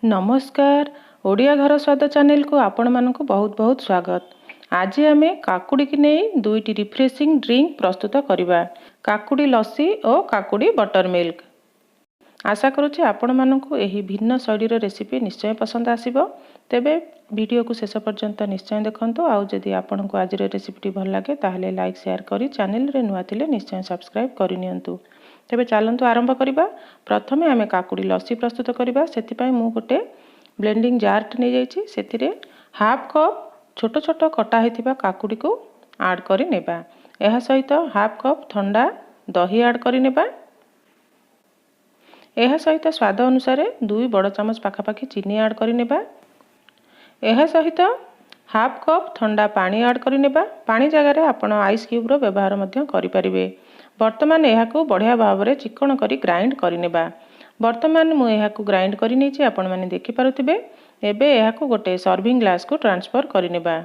नमस्कार ओडिया घर स्वाद चैनल को आपण मानक बहुत बहुत स्वागत। आज आम काकुड़ी की नहीं दुईटी रिफ्रेशिंग ड्रिंक प्रस्तुत करवा काकुड़ी लस्सी और काकुड़ी बटर मिल्क। आशा करुच्चे आपण मानक यही भिन्न शैलीर रेसिपी निश्चय पसंद आसीबो। तेबे वीडियो को शेष पर्यंत निश्चय देखंतु। आउ जदि आपण को आज रेसिपी भल लगे ताहले लाइक शेयर करी चैनल रे नुआ थिले निश्चय सब्सक्राइब करिनियंतु। तेबे चलंतु आरंभ करिबा। प्रथमे आमे काकुड़ी लस्सी प्रस्तुत करिबा। सेति पय मु गोटे ब्लेंडिंग जार नै जाइछि। सेतिरे हाफ कप छोट छोट कटा हेतिबा काकुड़ी को ऐड करि नेबा। एहा सहित हाफ कप ठंडा दही ऐड करि नेबा। एहा सहित स्वाद अनुसार 2 बड़ चामच पाखापाखि चीनी ऐड करि नेबा। एहा सहित हाफ कप ठंडा पानी ऐड करि नेबा। पानी जगह रे आपण आइस क्यूब रो व्यवहार मध्य करि परिबे। वर्तमान एहाकू बढ़िया भाव में चिकन करी ग्राइंड करिनेबा। वर्तमान मु एहाकू ग्राइंड करि नेछि आपण माने देखि पारुथिबे। एबे एहाकू गोटे सर्विंग ग्लास को ट्रांसफर करिनेबा।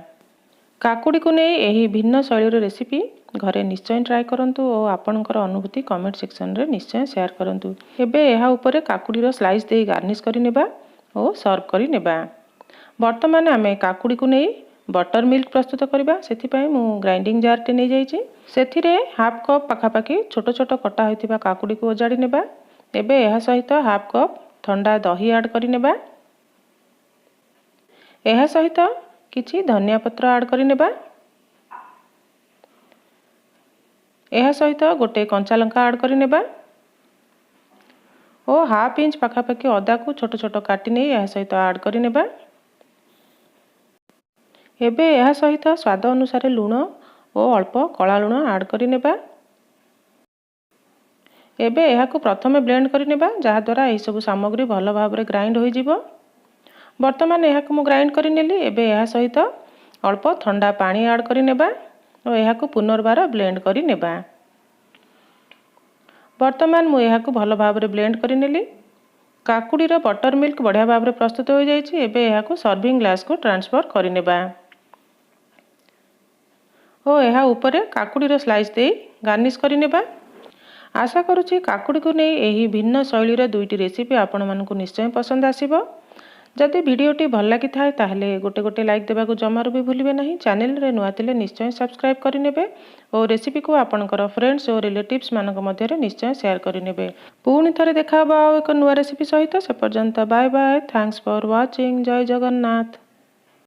काकुड़ी को नै एही भिन्न शैलीर रेसिपी घरे निश्चय ट्राई करंतु और आपणकर अनुभूति कमेंट सेक्शन रे निश्चय शेयर करंतु। एबे एहा ऊपर काकुड़ीर स्लाइस दे गार्निश करिनेबा और सर्व करिनेबा। वर्तमान आमे काकुड़ी को नै बटर मिल्क प्रस्तुत करबा। सेथिपाई मु ग्राइंडिंग जार टे नै जाइछि। सेथिरे हाफ कप पाखापाखि छोट छोट कटा होइतिबा काकुड़ी को ओजाड़ी नेबा। एबे एहा सहित हाफ कप ठंडा दही ऐड करि नेबा। एहा सहित किछि धनिया पत्र ऐड करि नेबा। एहा सहित गोटे कंचा लंका ऐड करि नेबा और हाफ इंच पाखापाखि अदा को छोट छोट काटि नै एहा सहित ऐड करि नेबा। एबे एहा सहित स्वाद अनुसार लूण और अल्प कला लूण ऐड करि नेबा। एबे एहाकू प्रथमे ब्लेंड करि नेबा जहा द्वारा एही सब सामग्री भल भाव में ग्राइंड हो जिवो। वर्तमान एहाकू मु ग्राइंड करि नेली। एबे एहा सहित अल्प ठंडा पानी ऐड करि नेबा और एहाकू पुनर्बार ब्लेंड करि नेबा। वर्तमान मु एहाकू भल भाव में ब्लेंड करि नेली। काकुड़ीर बटर मिल्क बढ़िया भाव में प्रस्तुत हो जाइछि। एबे एहाकू सर्विंग ग्लास को ट्रांसफर करि नेबा और एहा ऊपर काकुड़ीर स्लाइस दे गार्निश करि नेबा। आशा करुछि काकुड़ी को नहीं यही भिन्न शैलीर दुईटी रेसिपी आपण मानकु निश्चय पसंद आसीबो। जदि वीडियोटी भल लगी थाए ताहले गोटे गोटे लाइक देबा को जमारू भी भूलिबे नहीं। चैनल रे नुआ थिले निश्चय सब्सक्राइब करिनेबे और रेसिपी को आपनकर फ्रेंड्स और रिलेटिव्स मानक मध्य रे निश्चय शेयर करिनेबे। पुणी थरे देखा एक नुआ रेसिपी सहित। से पर्यंत bye bye. Thanks for watching. जय जगन्नाथ।